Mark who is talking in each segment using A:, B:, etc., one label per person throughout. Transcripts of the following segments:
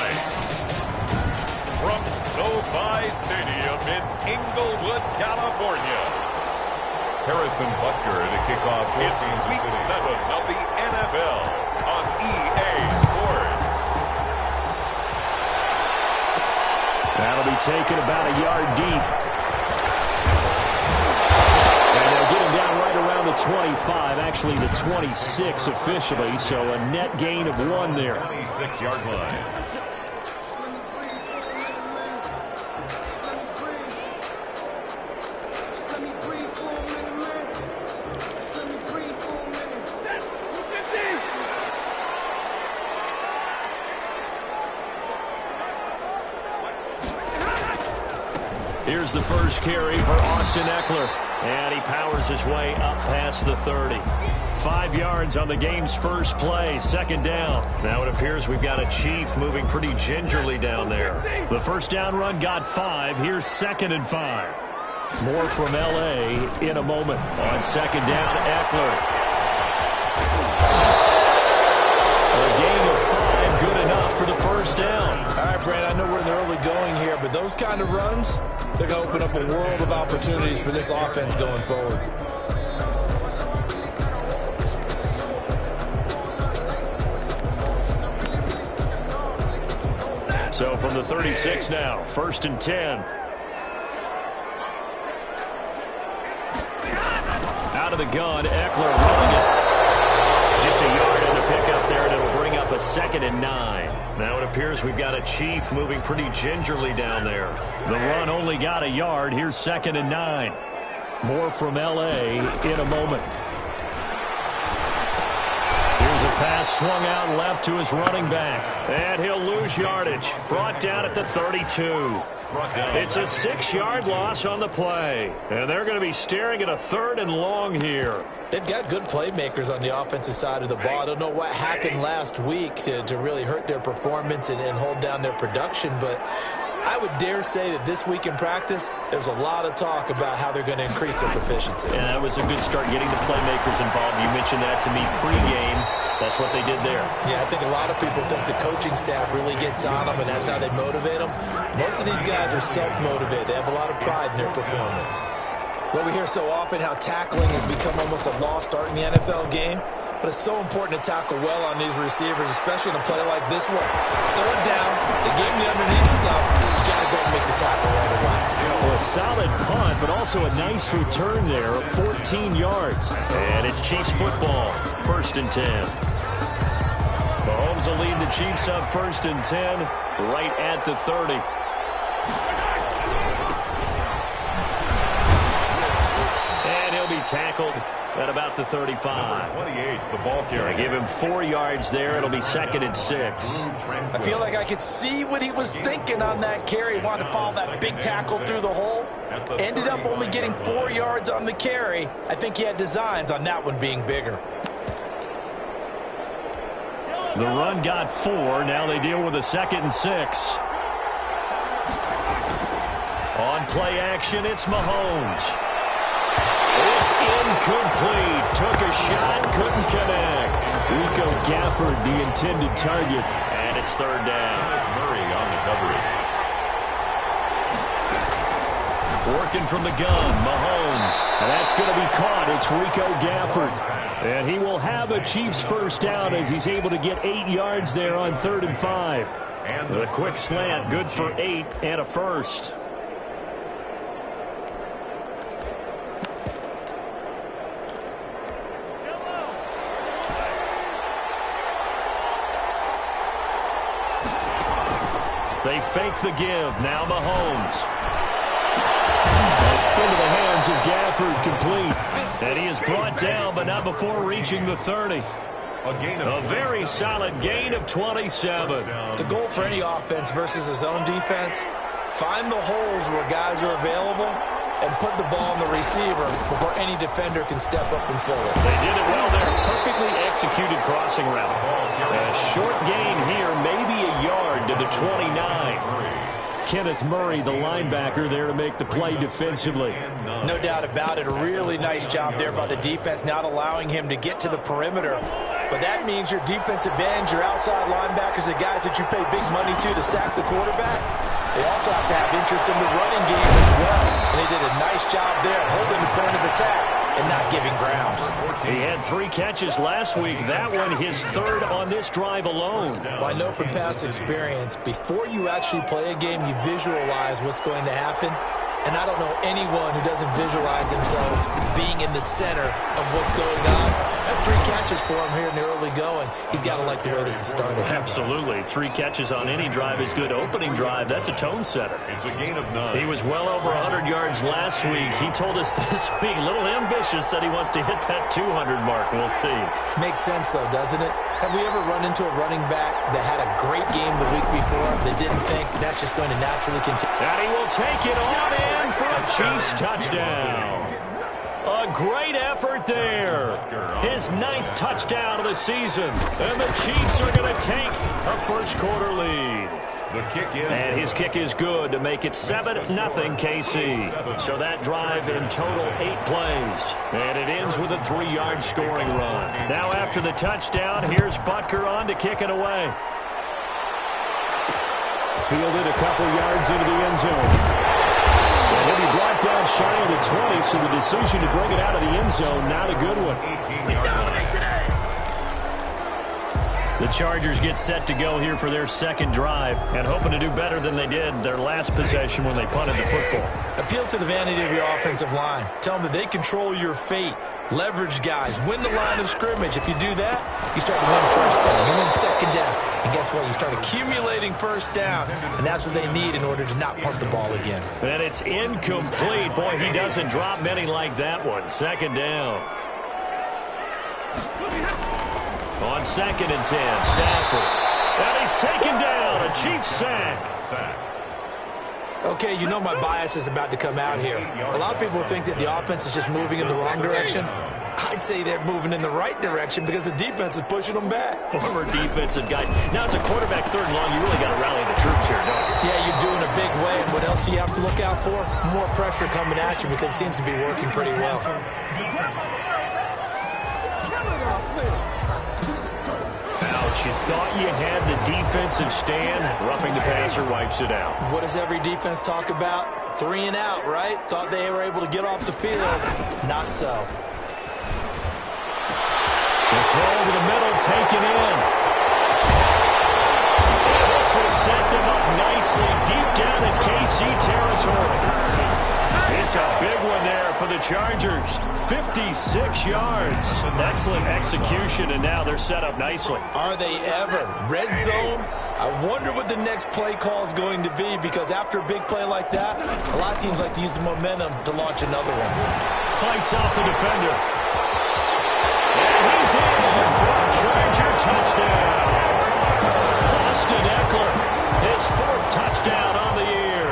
A: right. From SoFi Stadium in Inglewood, California.
B: Harrison Butker to kick off.
A: It's Week 7 of the NFL on EA Sports.
C: That'll be taken about a yard deep. And they'll get him down right around the 25, actually the 26 officially, so a net gain of 1 there.
B: 26-yard line.
C: Here's the first carry for Austin Eckler. And he powers his way up past the 30. 5 yards on the game's first play, second down. Now it appears we've got a Chief moving pretty gingerly down there. The first down run got 5. Here's 2nd and 5. More from L.A. in a moment. On second down, Eckler. A gain of 5, good enough for the first down.
D: All right, Brad, I know we're in the early going here, but those kind of runs, they're going to open up a world of opportunities for this offense going forward.
C: So from the 36 now, 1st and 10. Out of the gun, Eckler running it. Just a yard on the pickup there, and it'll bring up a 2nd and 9. Now it appears we've got a Chief moving pretty gingerly down there. The run only got a yard. Here's 2nd and 9. More from L.A. in a moment. Here's a pass swung out left to his running back. And he'll lose yardage. Brought down at the 32. It's a 6-yard loss on the play. And they're going to be staring at a 3rd and long here.
D: They've got good playmakers on the offensive side of the ball. I don't know what happened last week to really hurt their performance and hold down their production, but I would dare say that this week in practice, there's a lot of talk about how they're going to increase their proficiency.
C: Yeah, that was a good start getting the playmakers involved. You mentioned that to me pregame. That's what they did there.
D: Yeah, I think a lot of people think the coaching staff really gets on them, and that's how they motivate them. Most of these guys are self-motivated. They have a lot of pride in their performance. Well, we hear so often how tackling has become almost a lost art in the NFL game, but it's so important to tackle well on these receivers, especially in a play like this one. 3rd down, they gave me underneath stuff. You got to go and make the tackle right away.
C: Well, a solid punt, but also a nice return there of 14 yards. And it's Chiefs football, 1st and 10. Mahomes will lead the Chiefs up 1st and 10, right at the 30. And he'll be tackled at about the 35.
B: 28, the ball carrier.
C: Give him 4 yards there. It'll be 2nd and 6.
D: I feel like I could see what he was thinking on that carry. He wanted to follow that big tackle through the hole. Ended up only getting 4 yards on the carry. I think he had designs on that one being bigger.
C: The run got 4. Now they deal with a 2nd and 6. On play action, it's Mahomes. It's incomplete. Took a shot, couldn't connect. Rico Gafford, the intended target. And it's 3rd down.
B: Murray on the coverage.
C: Working from the gun, Mahomes. And that's going to be caught. It's Rico Gafford. And he will have a Chiefs first down as he's able to get 8 yards there on 3rd and 5. And the quick slant, good for 8 and a first. They fake the give. Now Mahomes. That's into the hands of Gafford, complete. And he is brought down, but not before reaching the 30. A very solid gain of 27.
D: The goal for any offense versus his own defense, find the holes where guys are available and put the ball on the receiver before any defender can step up and fill it.
C: They did it well there. Perfectly executed crossing route. A short gain here, maybe a yard to the 29. Kenneth Murray, the linebacker, there to make the play defensively.
D: No doubt about it. A really nice job there by the defense, not allowing him to get to the perimeter. But that means your defensive ends, your outside linebackers, the guys that you pay big money to sack the quarterback, they also have to have interest in the running game as well. And they did a nice job there holding the point of attack and not giving ground.
C: He had 3 catches last week. That one his 3rd on this drive alone.
D: Well, I know from past experience, before you actually play a game, you visualize what's going to happen. And I don't know anyone who doesn't visualize themselves being in the center of what's going on. That's 3 catches for him here in the early going. He's got to like the way this is starting.
C: Absolutely. 3 catches on any drive is good. Opening drive, that's a tone setter.
B: It's a gain of 9.
C: He was well over 100 yards last week. He told us this week, a little ambitious, said he wants to hit that 200 mark. We'll see.
D: Makes sense, though, doesn't it? Have we ever run into a running back that had a great game the week before that didn't think that's just going to naturally continue?
C: And he will take it on in for a Chiefs touchdown. A great effort there. His 9th touchdown of the season. And the Chiefs are going to take a first-quarter lead.
B: The kick is
C: and his kick is good to make it 7-0 KC. So that drive in total 8 plays. And it ends with a 3-yard scoring run. Now after the touchdown, here's Butker on to kick it away. Fielded a couple yards into the end zone. And he'll be brought down shy of the 20, so the decision to bring it out of the end zone, not a good one. The Chargers get set to go here for their 2nd drive and hoping to do better than they did their last possession when they punted the football.
D: Appeal to the vanity of your offensive line. Tell them that they control your fate. Leverage guys. Win the line of scrimmage. If you do that, you start to win first down. You win 2nd down. And guess what? You start accumulating first downs. And that's what they need in order to not punt the ball again.
C: And it's incomplete. Boy, he doesn't drop many like that one. 2nd down. On 2nd and 10, Stafford. And he's taken down. A Chiefs sack.
D: Okay, you know my bias is about to come out here. A lot of people think that the offense is just moving in the wrong direction. I'd say they're moving in the right direction because the defense is pushing them back.
C: Former defensive guy. Now it's a quarterback 3rd and long. You really got to rally the troops here, don't you?
D: Yeah, you're doing a big way. And what else do you have to look out for? More pressure coming at you because it seems to be working pretty well.
C: Ouch, you thought you had the defensive stand. Roughing the passer wipes it out.
D: What does every defense talk about? 3 and out, right? Thought they were able to get off the field. Not so.
C: The throw over the middle, taken in. And this will set them up nicely deep down in KC territory. It's a big one there for the Chargers. 56 yards. Excellent execution, and now they're set up nicely.
D: Are they ever? Red zone? I wonder what the next play call is going to be, because after a big play like that, a lot of teams like to use the momentum to launch another one.
C: Fights off the defender. And he's in for a Charger touchdown. Austin Eckler, his 4th touchdown on the year.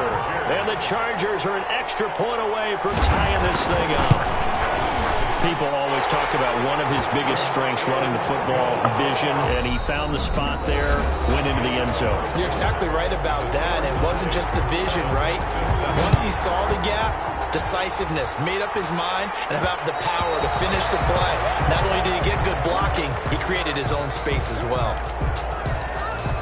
C: And the Chargers are an extra point away from tying this thing up. People always talk about one of his biggest strengths, running the football, vision, and he found the spot there, went into the end zone.
D: You're exactly right about that. It wasn't just the vision, right? Once he saw the gap, decisiveness, made up his mind, and about the power to finish the play. Not only did he get good blocking, he created his own space as well.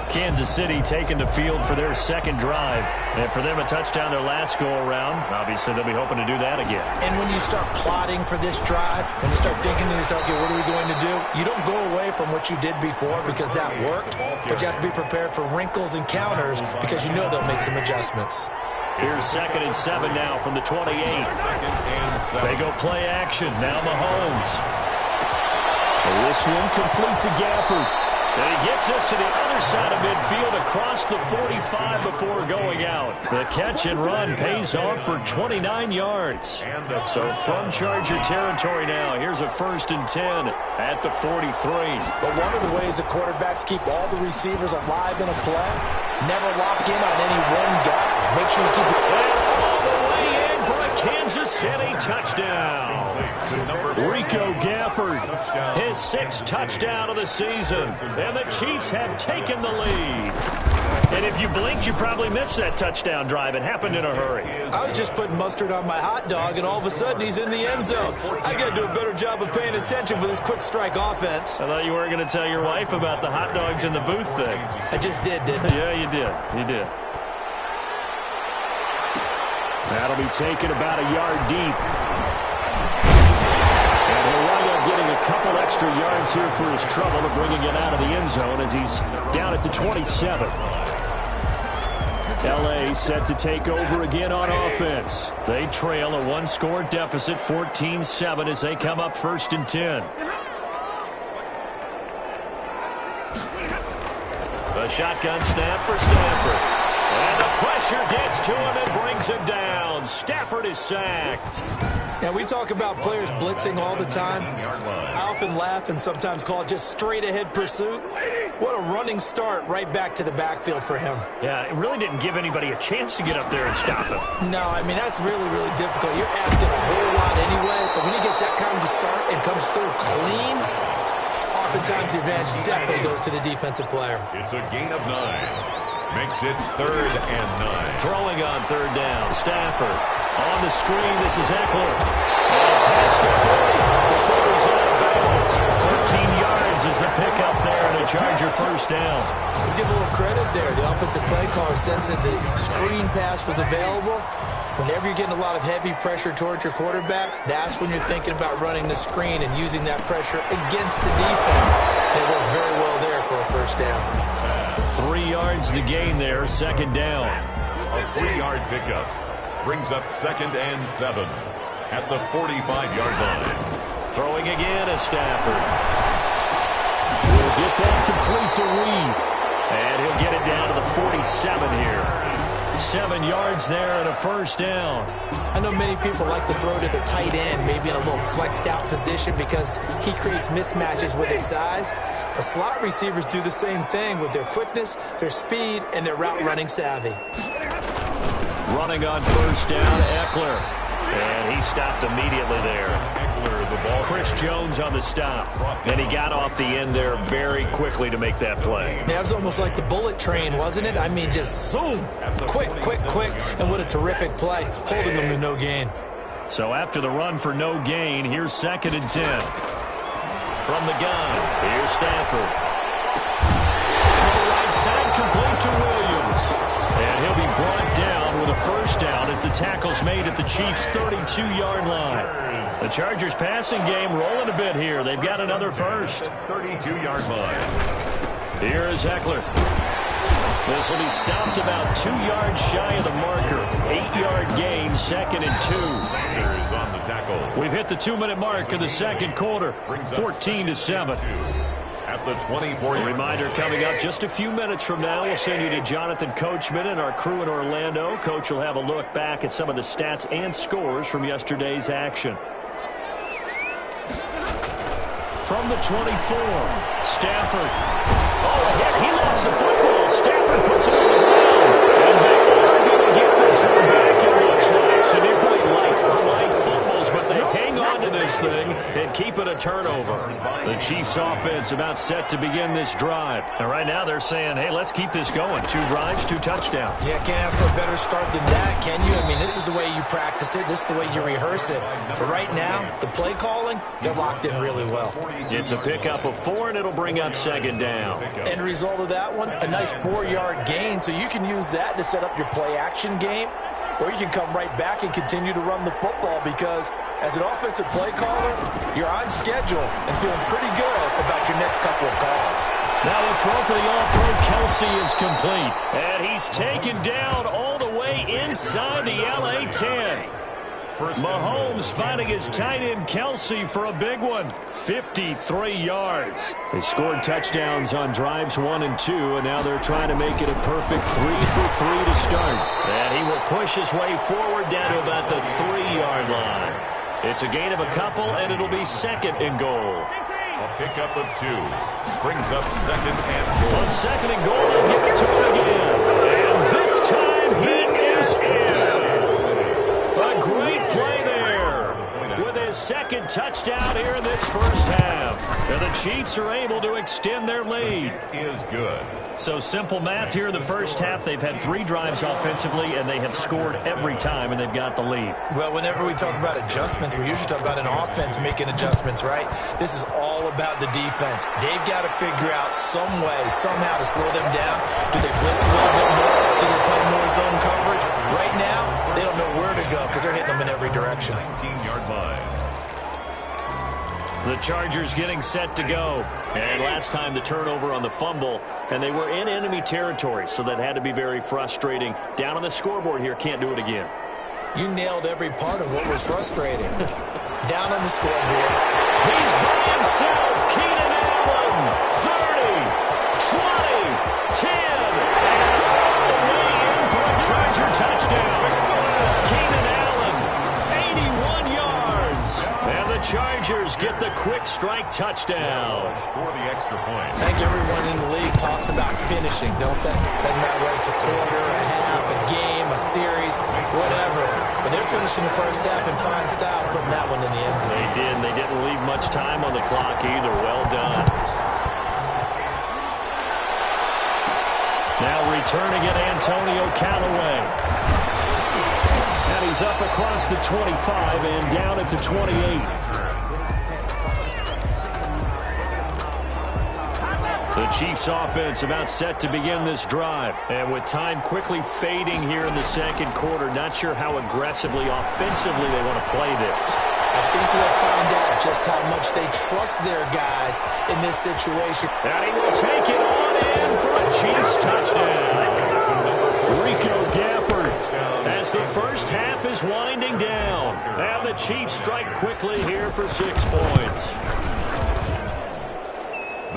C: Kansas City taking the field for their 2nd drive. And for them, a touchdown their last go-around. Obviously, they'll be hoping to do that again.
D: And when you start plotting for this drive, when you start thinking to yourself, okay, what are we going to do? You don't go away from what you did before because that worked, but you have to be prepared for wrinkles and counters because you know they'll make some adjustments.
C: Here's 2nd and 7 now from the 28. They go play action. Now Mahomes. This one complete to Gafford. And he gets us to the other side of midfield across the 45 before going out. The catch and run pays off for 29 yards. So from Charger territory now, here's a 1st and 10 at the 43.
D: But one of the ways that quarterbacks keep all the receivers alive in a play, never lock in on any one guy. Make sure you keep it.
C: And all the way in for a Kansas City touchdown. Rico Gafford, his 6th touchdown of the season. And the Chiefs have taken the lead. And if you blinked, you probably missed that touchdown drive. It happened in a hurry.
D: I was just putting mustard on my hot dog, and all of a sudden he's in the end zone. I got to do a better job of paying attention for this quick strike offense.
C: I thought you weren't going to tell your wife about the hot dogs in the booth thing.
D: I just did, didn't I?
C: Yeah, you did. You did. That'll be taken about a yard deep. And he'll wind up getting a couple extra yards here for his trouble to bringing it out of the end zone as he's down at the 27. L.A. set to take over again on offense. They trail a one-score deficit, 14-7, as they come up 1st and 10. The shotgun snap for Stafford. And the pressure gets to him and brings him down. Stafford is sacked.
D: Now, we talk about players blitzing all the time. I often laugh and sometimes call it just straight-ahead pursuit. What a running start right back to the backfield for him.
C: Yeah, it really didn't give anybody a chance to get up there and stop him.
D: No, I mean, that's really, really difficult. You're asking a whole lot anyway, but when he gets that kind of a start and comes through clean, oftentimes the advantage definitely goes to the defensive player.
B: It's a gain of 9. Makes it 3rd and 9.
C: Throwing on 3rd down. Stafford on the screen. This is Eckler. And past the 40. Before he's out of bounds. 13 yards is the pickup there and a Charger 1st down.
D: Let's give a little credit there. The offensive play caller sensed that the screen pass was available. Whenever you're getting a lot of heavy pressure towards your quarterback, that's when you're thinking about running the screen and using that pressure against the defense. And it worked very well there for a 1st down.
C: 3 yards to gain there, 2nd down.
B: A 3-yard pickup brings up 2nd and 7 at the 45-yard line.
C: Throwing again is Stafford. He'll get that complete to Reed. And he'll get it down to the 47 here. 7 yards there and a 1st down.
D: I know many people like to throw to the tight end, maybe in a little flexed out position because he creates mismatches with his size. The slot receivers do the same thing with their quickness, their speed, and their route running savvy.
C: Running on 1st down, Eckler. And he stopped immediately there.
B: Eckler, the ball.
C: Chris Jones on the stop. And he got off the end there very quickly to make that play.
D: That was almost like the bullet train, wasn't it? I mean, just zoom. Quick, quick, quick. And what a terrific play, holding them to no gain.
C: So after the run for no gain, here's 2nd and 10. From the gun, here's Stafford. Throw right side, complete to Williams. And he'll be brought down with a 1st down as the tackle's made at the Chiefs' 32-yard line. The Chargers' passing game rolling a bit here. They've got another 1st.
B: 32-yard line.
C: Here is Eckler. This will be stopped about 2 yards shy of the marker. 8-yard gain, 2nd and 2.
B: Sanders on the tackle.
C: We've hit the 2-minute mark of the 2nd quarter. 14-7.
B: At the 24.
C: A reminder coming up just a few minutes from now. We'll send you to Jonathan Coachman and our crew in Orlando. Coach will have a look back at some of the stats and scores from yesterday's action. From the 24, Stafford. Oh, he lost the football. Stafford puts it on the ground. And they are going to get this one back, it looks like. So they're really like-for-like fumbles, but they hang on to this thing and keep it a turnover. The Chiefs offense about set to begin this drive. And right now they're saying, hey, let's keep this going. 2 drives, 2 touchdowns.
D: Yeah, can't ask for a better start than that, can you? I mean, this is the way you practice it. This is the way you rehearse it. But right now, the play calling, they're locked in really well.
C: It's a pickup of 4, and it'll bring up 2nd down.
D: End result of that one, a nice 4-yard gain, so you can use that to set up your play-action game, or you can come right back and continue to run the football because as an offensive play caller, you're on schedule and feeling pretty good about your next couple of calls.
C: Now the throw for the All-Pro Kelsey is complete. And he's taken down all the way inside the LA 10. Mahomes finding his tight end Kelsey for a big one. 53 yards. They scored touchdowns on drives 1 and 2, and now they're trying to make it a perfect 3 for 3 to start. And he will push his way forward down to about the 3-yard line. It's a gain of a couple, and it'll be 2nd and goal.
B: A pickup of 2 brings up 2nd and goal.
C: On 2nd and goal, they'll give it to him again. And this time he is in. A great play there with his 2nd touchdown here in this 1st half. And the Chiefs are able to extend their lead.
B: Is good.
C: So simple math here in the first half. They've had 3 drives offensively, and they have scored every time, and they've got the lead.
D: Well, whenever we talk about adjustments, we usually talk about an offense making adjustments, right? This is all about the defense. They've got to figure out some way, somehow to slow them down. Do they blitz a little bit more? Do they play more zone coverage? Right now, they don't know where to go because they're hitting them in every direction.
B: 19-yard line.
C: The Chargers getting set to go. And last time the turnover on the fumble, and they were in enemy territory, so that had to be very frustrating. Down on the scoreboard here, can't do it again.
D: You nailed every part of what was frustrating. Down on the scoreboard.
C: He's by himself. Keenan Allen, 30, 20, 10, and all the way in for a Charger touchdown. Keenan Allen, 81 yards. And the Chargers get the quick strike touchdown.
B: For the extra point.
D: I think everyone in the league talks about finishing, don't they? Doesn't matter whether it's a quarter, a half, a game, a series, whatever. But they're finishing the first half in fine style, putting that one in the end zone.
C: They did, and they didn't leave much time on the clock either. Well done. Now returning it, Antonio Callaway. And he's up across the 25 and down at the 28. The Chiefs offense about set to begin this drive. And with time quickly fading here in the second quarter, not sure how aggressively, offensively they want to play this.
D: I think we'll find out just how much they trust their guys in this situation.
C: And he will take it on in for a Chiefs touchdown. Rico Gafford as the first half is winding down. And the Chiefs strike quickly here for 6 points.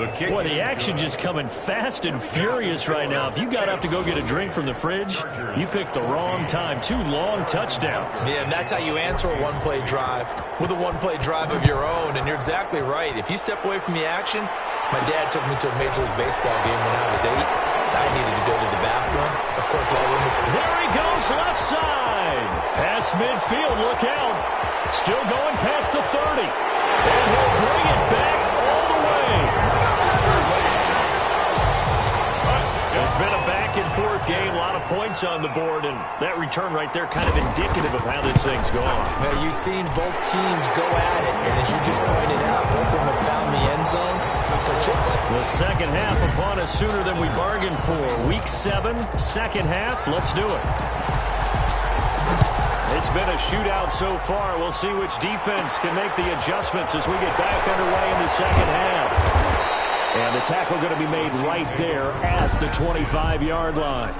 C: Boy, the action just coming fast and furious right now. If you got up to go get a drink from the fridge, you picked the wrong time. 2 long touchdowns.
D: Yeah, and that's how you answer a one-play drive with a one-play drive of your own. And you're exactly right. If you step away from the action, my dad took me to a Major League Baseball game when I was 8. I needed to go to the bathroom. Of course,
C: there he goes, left side. Past midfield, look out. Still going past the 30. And he'll bring it back all the way. It's been a back-and-forth game, a lot of points on the board, and that return right there kind of indicative of how this thing's gone.
D: Now, you've seen both teams go at it, and as you just pointed out, both of them have found the end zone. But just like
C: the second half upon us sooner than we bargained for. Week 7, second half, let's do it. It's been a shootout so far. We'll see which defense can make the adjustments as we get back underway in the second half. And the tackle going to be made right there at the 25-yard line.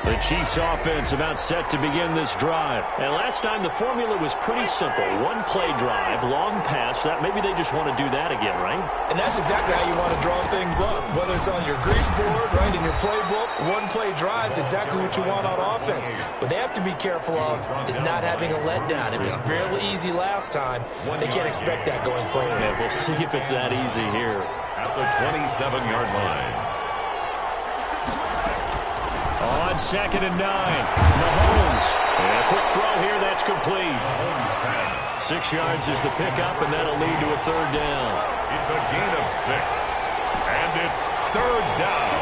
C: The Chiefs offense about set to begin this drive. And last time the formula was pretty simple. One-play drive, long pass. That maybe they just want to do that again, right?
D: And that's exactly how you want to draw things up. Whether it's on your grease board, right, in your playbook, one-play drive is exactly what you want on offense. What they have to be careful of is not having a letdown. It was fairly easy last time. They can't expect that going forward.
C: Yeah, we'll see if it's that easy here.
B: At the 27-yard line.
C: On 2nd and 9, Mahomes. And a quick throw here, that's complete. 6 yards is the pickup, and that'll lead to a 3rd down.
B: It's a gain of 6, and it's 3rd down.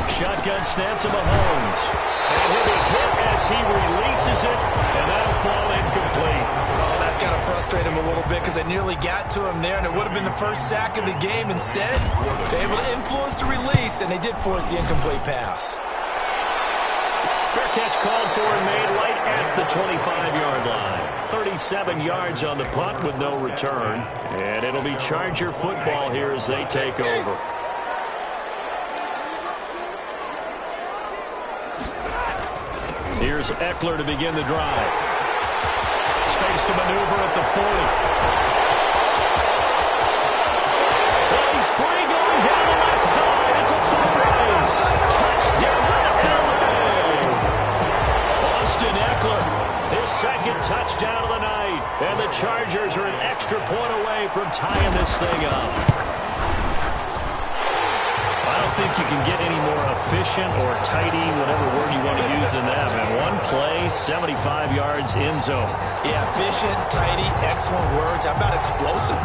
C: Shotgun snap to Mahomes. And he'll be hit as he releases it, and that'll fall incomplete.
D: Oh, that's got to frustrate him a little bit because they nearly got to him there, and it would have been the first sack of the game. Instead, they're able to influence the release, and they did force the incomplete pass.
C: Fair catch called for and made right at the 25-yard line. 37 yards on the punt with no return. And it'll be Charger football here as they take over. Here's Eckler to begin the drive. Space to maneuver at the 40. Well, he's free going down the left side. It's a foot race. Touchdown, LA. Austin Eckler, his 2nd touchdown of the night. And the Chargers are an extra point away from tying this thing up. Final don't think you can get any more efficient or tidy, whatever word you want to use in that, man. One play, 75 yards in zone.
D: Yeah, efficient, tidy, excellent words. How about explosive?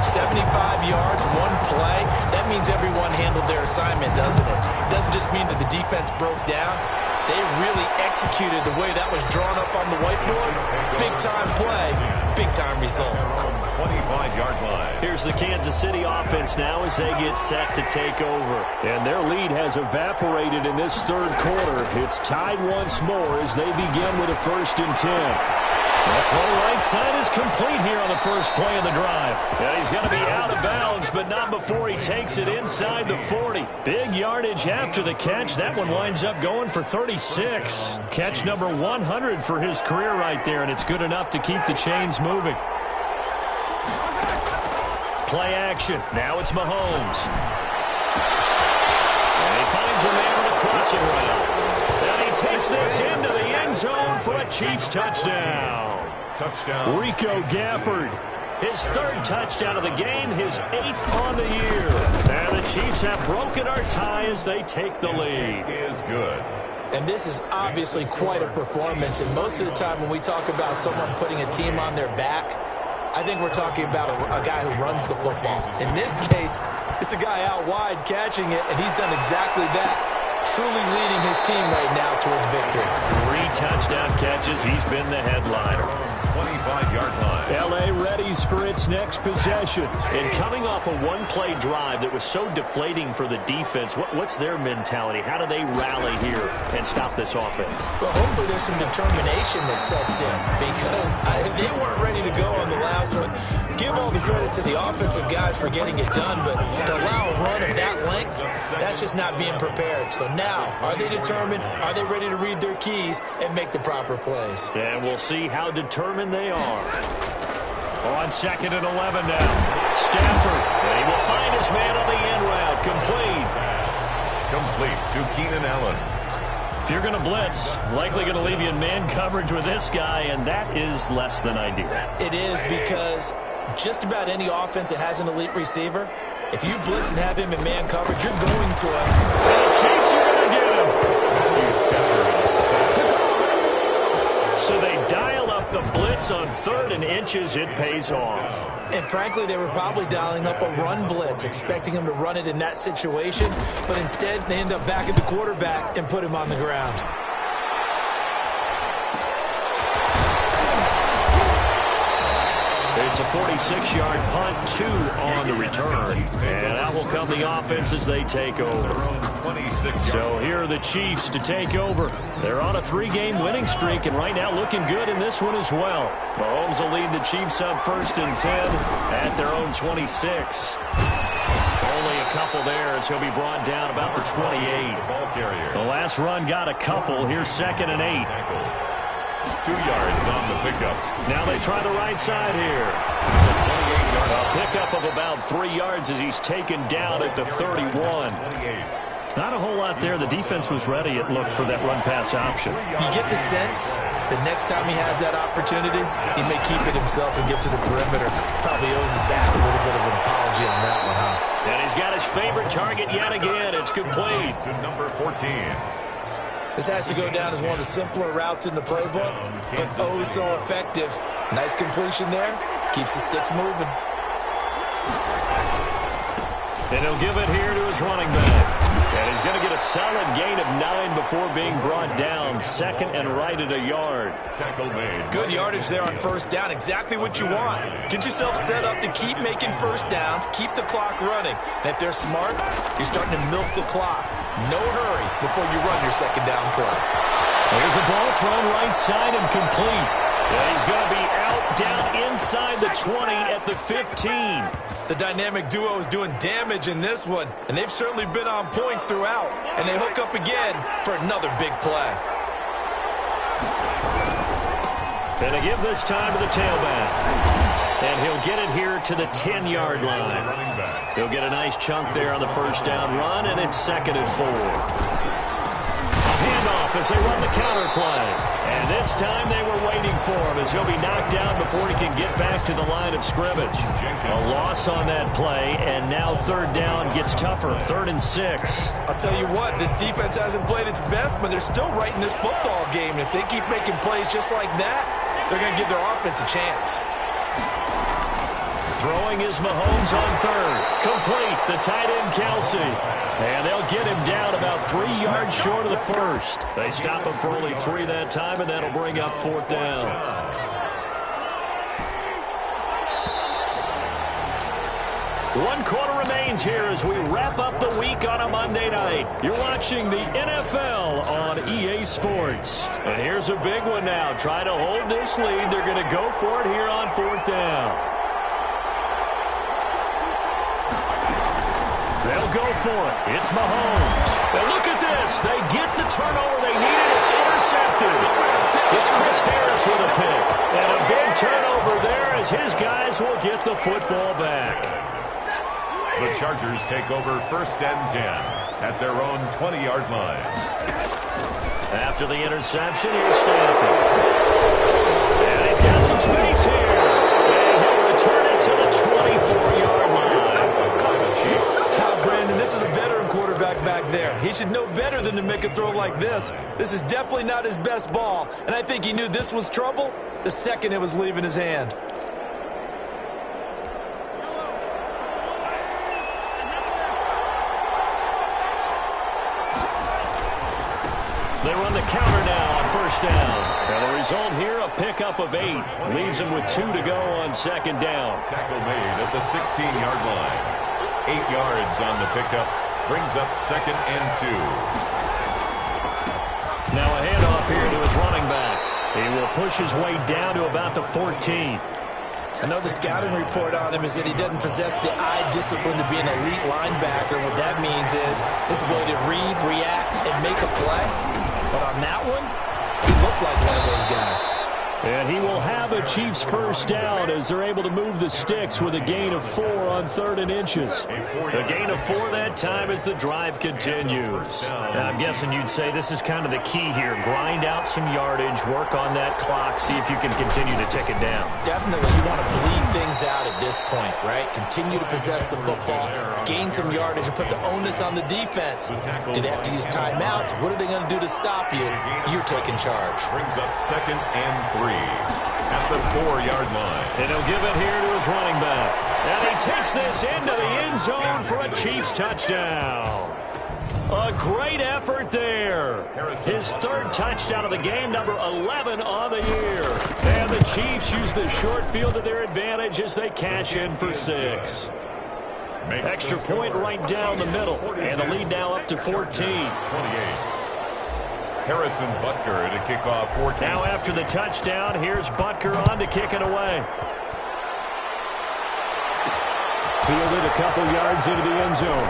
D: 75 yards, one play. That means everyone handled their assignment, doesn't it? It doesn't just mean that the defense broke down. They really executed the way that was drawn up on the whiteboard. Big-time play, big-time result.
B: 25-yard line.
C: Here's the Kansas City offense now as they get set to take over. And their lead has evaporated in this third quarter. It's tied once more as they begin with a 1st and 10. The throw right side is complete here on the first play of the drive. Yeah, he's going to be out of bounds, but not before he takes it inside the 40. Big yardage after the catch. That one winds up going for 36. Catch number 100 for his career right there, and it's good enough to keep the chains moving. Play action. Now it's Mahomes. And he finds a man on the crossing route. And he takes this into the end zone for a Chiefs touchdown.
B: Touchdown.
C: Rico Gafford. His 3rd touchdown of the game, his 8th on the year. And the Chiefs have broken our tie as they take the lead.
B: Is good.
D: And this is obviously quite a performance. And most of the time when we talk about someone putting a team on their back, I think we're talking about a guy who runs the football. In this case, it's a guy out wide catching it, and he's done exactly that, truly leading his team right now towards victory.
C: 3 touchdown catches. He's been the headliner.
B: 25-yard line.
C: L.A. readies for its next possession. And coming off a one-play drive that was so deflating for the defense, what's their mentality? How do they rally here and stop this offense?
D: Well, hopefully there's some determination that sets in because they weren't ready to go on the last one. Give all the credit to the offensive guys for getting it done, but to allow a run of that length, that's just not being prepared. So now, are they determined? Are they ready to read their keys and make the proper plays?
C: And we'll see how determined they are. On 2nd and 11 now. Stafford. And he will find his man on the end route.
B: Complete to Keenan Allen.
C: If you're going to blitz, likely going to leave you in man coverage with this guy, and that is less than ideal.
D: It is because just about any offense that has an elite receiver, if you blitz and have him in man coverage, you're going to him.
C: And the Chiefs are going to get him. So they dial up the blitz on 3rd and inches. It pays off.
D: And frankly, they were probably dialing up a run blitz, expecting him to run it in that situation. But instead, they end up back at the quarterback and put him on the ground.
C: It's a 46-yard punt, 2 on the return. And out will come the offense as they take over. So here are the Chiefs to take over. They're on a 3-game winning streak, and right now looking good in this one as well. Mahomes will lead the Chiefs up 1st and 10 at their own 26. Only a couple there as he'll be brought down about the 28. The last run got a couple. Here's 2nd and 8.
B: 2 yards on the pickup.
C: Now they try the right side here. A pickup of about 3 yards as he's taken down at the 31. Not a whole lot there. The defense was ready, it looked, for that run-pass option.
D: You get the sense that next time he has that opportunity, he may keep it himself and get to the perimeter. Probably owes his back a little bit of an apology on that one, huh?
C: And he's got his favorite target yet again. It's complete.
B: To number 14.
D: This has to go down as one of the simpler routes in the playbook, but oh so effective. Nice completion there. Keeps the sticks moving.
C: And he'll give it here to his running back. And he's going to get a solid gain of 9 before being brought down. 2nd and right at a yard.
B: Tackle made.
D: Good yardage there on 1st down. Exactly what you want. Get yourself set up to keep making 1st downs. Keep the clock running. And if they're smart, you're starting to milk the clock. No hurry before you run your 2nd down play.
C: There's a ball thrown right side and complete. And he's going to be out down inside the 20 at the 15.
D: The dynamic duo is doing damage in this one, and they've certainly been on point throughout. And they hook up again for another big play.
C: And they give this time to the tailback. And he'll get it here to the 10-yard line. He'll get a nice chunk there on the 1st down run, and it's 2nd and 4. handoff as they run the counter play. And this time they were waiting for him as he'll be knocked down before he can get back to the line of scrimmage. A loss on that play, and now third down gets tougher, 3rd and 6.
D: I'll tell you what, this defense hasn't played its best, but they're still right in this football game. And if they keep making plays just like that, they're going to give their offense a chance.
C: Throwing is Mahomes on third. Complete, the tight end Kelsey. And they'll get him down about 3 yards short of the first. They stop him for only 3 that time, and that'll bring up 4th down. One quarter remains here as we wrap up the week on a Monday night. You're watching the NFL on EA Sports. And here's a big one now. Trying to hold this lead. They're going to go for it here on 4th down. They'll go for it. It's Mahomes. And look at this. They get the turnover they needed. It's intercepted. It's Chris Harris with a pick. And a big turnover there as his guys will get the football back.
B: The Chargers take over 1st and 10 at their own 20-yard line.
C: After the interception, here's Stanford. And he's got some space here. And he'll return it to the 24-yard line.
D: Brandon, this is a veteran quarterback back there. He should know better than to make a throw like this. This is definitely not his best ball, and I think he knew this was trouble the second it was leaving his hand.
C: They run the counter now on 1st down. And the result here, a pickup of 8. Leaves him with 2 to go on 2nd down.
B: Tackle made at the 16-yard line. 8 yards on the pickup. Brings up 2nd and 2.
C: Now a handoff here to his running back. He will push his way down to about the 14.
D: I know the scouting report on him is that he doesn't possess the eye discipline to be an elite linebacker. What that means is his ability to read, react, and make a play. But on that one, he looked like one of those guys.
C: And he will have a Chiefs first down as they're able to move the sticks with a gain of 4 on 3rd and inches. A gain of 4 that time as the drive continues. Now, I'm guessing you'd say this is kind of the key here. Grind out some yardage, work on that clock, see if you can continue to tick it down.
D: Definitely, you want to bleed things out at this point, right? Continue to possess the football, gain some yardage, and put the onus on the defense. Do they have to use timeouts? What are they going to do to stop you? You're taking charge.
B: Brings up 2nd and 3 at the 4-yard line.
C: And he'll give it here to his running back. And he takes this into the end zone for a Chiefs touchdown. A great effort there. His 3rd touchdown of the game, number 11 on the year. And the Chiefs use the short field to their advantage as they cash in for 6. Extra point right down the middle. And the lead now up to 14.
B: 28. Harrison Butker to kick off 14.
C: Now after the touchdown, here's Butker on to kick it away. Fielded a couple yards into the end zone.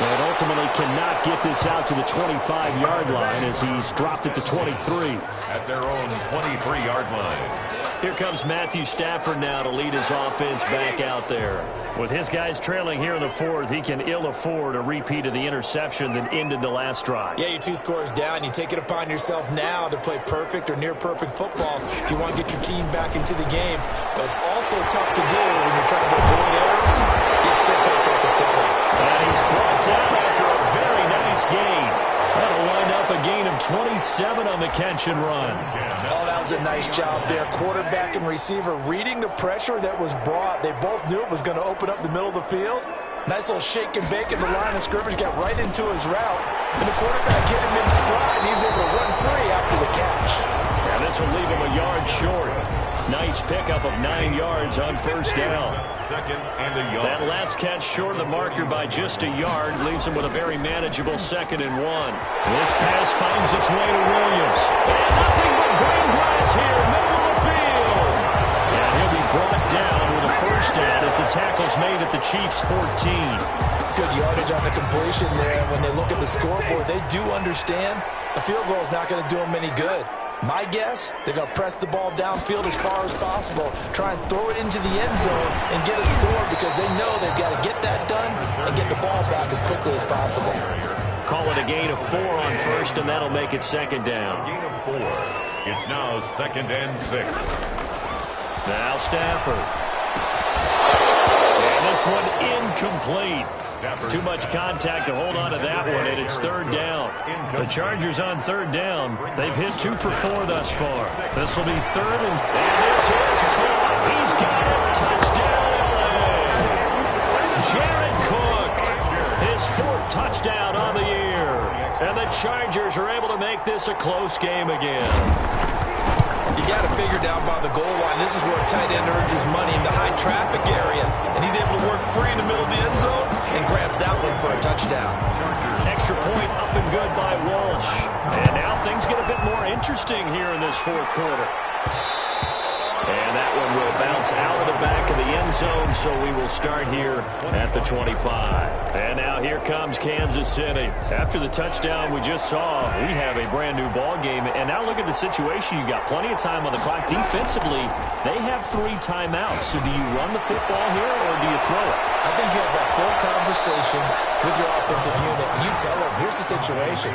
C: And ultimately cannot get this out to the 25-yard line as he's dropped it to 23.
B: At their own 23-yard line.
C: Here comes Matthew Stafford now to lead his offense back out there. With his guys trailing here in the 4th, he can ill afford a repeat of the interception that ended the last drive.
D: Yeah, you're 2 scores down. You take it upon yourself now to play perfect or near-perfect football if you want to get your team back into the game. But it's also tough to do when you're trying to avoid errors. Get still play perfect football.
C: And he's brought down after a very nice gain. That'll wind up a gain of 27 on the catch and run.
D: Oh, that was a nice job there. Quarterback and receiver reading the pressure that was brought. They both knew it was going to open up the middle of the field. Nice little shake and bake in the line of scrimmage. Got right into his route. And the quarterback hit him in stride. And he was able to run free after the catch.
C: And this will leave him a yard short. Nice pickup of 9 yards on 1st down.
B: 2nd and a yard.
C: That last catch short of the marker by just a yard leaves him with a very manageable 2nd and 1. This pass finds its way to Williams. And nothing but green grass here, middle of the field. And he'll be brought down with a first down as the tackle's made at the Chiefs' 14.
D: Good yardage on the completion there. When they look at the scoreboard, they do understand a field goal is not going to do them any good. My guess, they're going to press the ball downfield as far as possible, try and throw it into the end zone and get a score because they know they've got to get that done and get the ball back as quickly as possible.
C: call it a gain of 4 on first, and that'll make it second down.
B: Gain of 4. It's now 2nd and 6.
C: Now Stafford. And this one incomplete. Too much contact to hold on to that one, and it's 3rd down. The Chargers on 3rd down. They've hit 2 for 4 thus far. This will be 3rd, and this is caught. He's got it. Touchdown, LA. Jared Cook, his 4th touchdown on the year. And the Chargers are able to make this a close game again.
D: You got to figure down by the goal line. This is where a tight end earns his money, in the high traffic area. And he's able to work free in the middle of the end zone and grabs that one for a touchdown.
C: Extra point up and good by Walsh. And now things get a bit more interesting here in this 4th quarter. And that one will bounce out of the back of the end zone, so we will start here at the 25. And now here comes Kansas City. After the touchdown we just saw, we have a brand new ball game. And now look at the situation. You got plenty of time on the clock. Defensively, they have 3 timeouts. So do you run the football here or do you throw it?
D: I think you have that full conversation with your offensive unit. You tell them, here's the situation.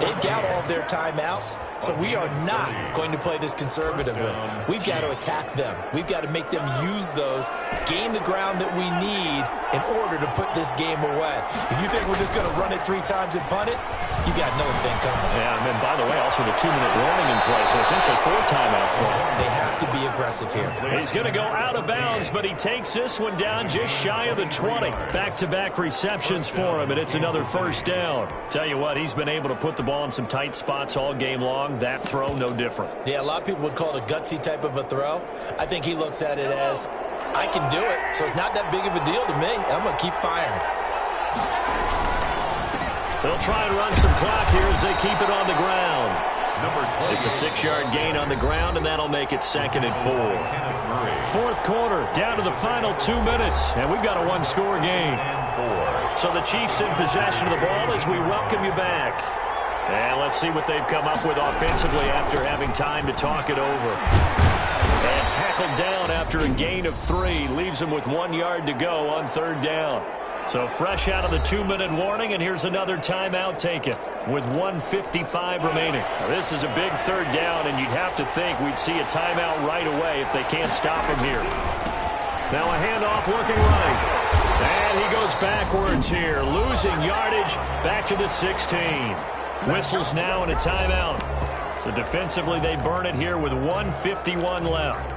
D: They've got all of their timeouts, so we are not going to play this conservatively. We've got to attack them. We've got to make them use those, gain the ground that we need in order to put this game away. If you think we're just going to run it 3 times and punt it, you got another thing coming.
C: Yeah, and then, by the way, also the 2-minute warning in place, so essentially 4 timeouts there.
D: They have to be aggressive here.
C: He's going to go out of bounds, but he takes this one down just shy of the 20. Back-to-back receptions for him, and it's another 1st down. Tell you what, he's been able to put the ball in some tight spots all game long. That throw, no different.
D: Yeah, a lot of people would call it a gutsy type of a throw. I think he looks at it as, I can do it, so it's not that big of a deal to me, and I'm going to keep firing.
C: They'll try and run some clock here as they keep it on the ground. It's a 6-yard gain on the ground, and that'll make it 2nd and 4. 4th quarter, down to the final 2 minutes, and we've got a 1-score game. So the Chiefs in possession of the ball as we welcome you back. And let's see what they've come up with offensively after having time to talk it over. And tackled down after a gain of 3. Leaves them with 1 yard to go on 3rd down. So fresh out of the 2-minute warning, and here's another timeout taken with 1:55 remaining. Now, this is a big 3rd down, and you'd have to think we'd see a timeout right away if they can't stop him here. Now a handoff looking right. And he goes backwards here, losing yardage back to the 16. Whistles now and a timeout. So defensively they burn it here with 1:51 left.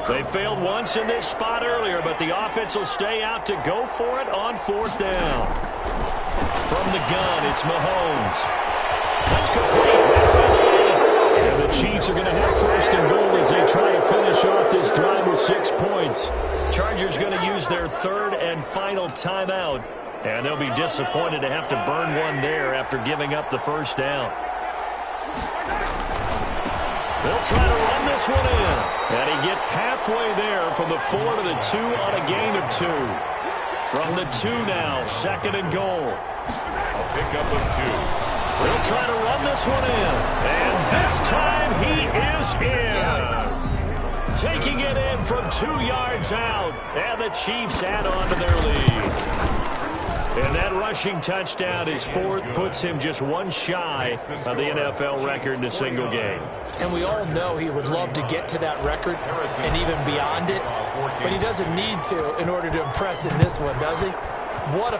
C: They failed once in this spot earlier, but the offense will stay out to go for it on 4th down. From the gun, it's Mahomes. That's complete. And the Chiefs are going to have 1st and goal as they try to finish off this drive with 6 points. Chargers going to use their 3rd and final timeout, and they'll be disappointed to have to burn one there after giving up the 1st down. They'll try to run this one in. And he gets halfway there from the 4 to the 2 on a gain of 2. From the 2 now, 2nd and goal.
B: A pickup of 2.
C: They'll try to run this one in. And this time he is in.
D: Yes.
C: Taking it in from 2 yards out. And the Chiefs add on to their lead. And that rushing touchdown, his 4th, puts him just 1 shy of the NFL record in a single game.
D: And we all know he would love to get to that record and even beyond it, but he doesn't need to in order to impress in this one, does he? What a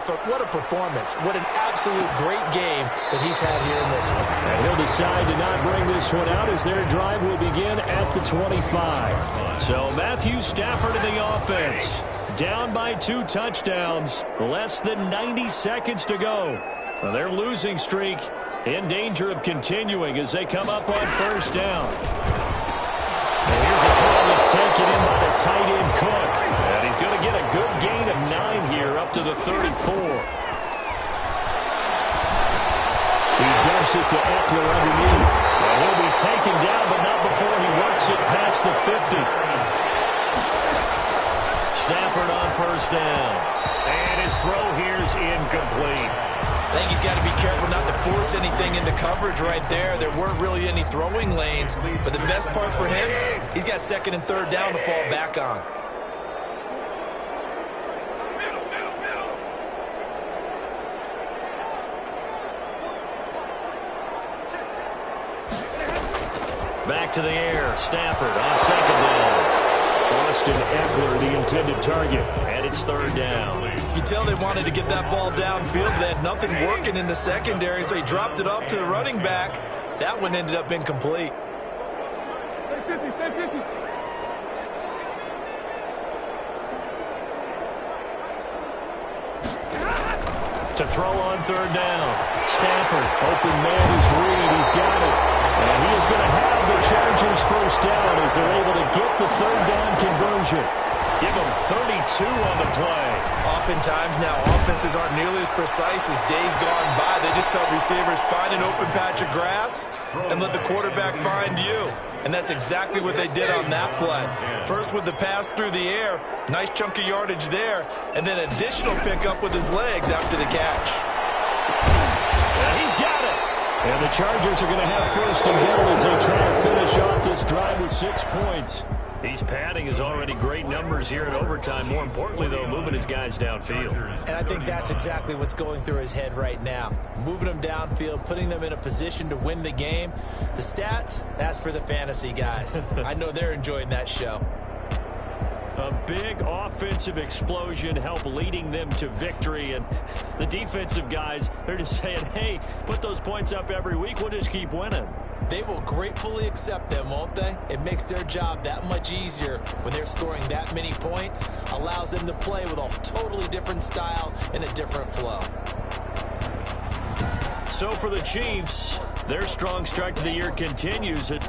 D: performance. What an absolute great game that he's had here in this one.
C: And he'll decide to not bring this one out as their drive will begin at the 25. So Matthew Stafford in the offense. Down by 2 touchdowns. Less than 90 seconds to go. Well, their losing streak in danger of continuing as they come up on 1st down. And here's a throw that's taken in by the tight end Cook. And he's going to get a good gain of 9 here up to the 34. He dumps it to Eckler underneath. And he'll be taken down, but not before he works it past the 50. Stafford on 1st down. And his throw here's incomplete.
D: I think he's got to be careful not to force anything into coverage right there. There weren't really any throwing lanes. But the best part for him, he's got 2nd and 3rd down to fall back on.
C: Back to the air. Stafford on second down.
E: Austin Eckler, the intended target.
C: And it's third down.
D: You can tell they wanted to get that ball downfield. They had nothing working in the secondary, so he dropped it off to the running back. That one ended up incomplete.
C: To throw on third down. Stafford, open man is Reed. He's got it. And he is going to have the Chargers first down as they're able to get the third down conversion. Give them 32 on the play.
D: Oftentimes now, offenses aren't nearly as precise as days gone by. They just tell receivers, find an open patch of grass and let the quarterback find you. And that's exactly what they did on that play. First with the pass through the air, nice chunk of yardage there, and then additional pickup with his legs after the catch.
C: And he's got it. And the Chargers are going to have first and goal as they try to finish off this drive with 6 points. He's padding his already great numbers here in overtime. More importantly, though, moving his guys downfield.
D: And I think that's exactly what's going through his head right now. Moving them downfield, putting them in a position to win the game. The stats, that's for the fantasy guys. I know they're enjoying that show.
C: A big offensive explosion helped leading them to victory. And the defensive guys, they're just saying, hey, put those points up every week. We'll just keep winning.
D: They will gratefully accept them, won't they? It makes their job that much easier when they're scoring that many points. Allows them to play with a totally different style and a different flow.
C: So for the Chiefs, their strong start to the year continues. It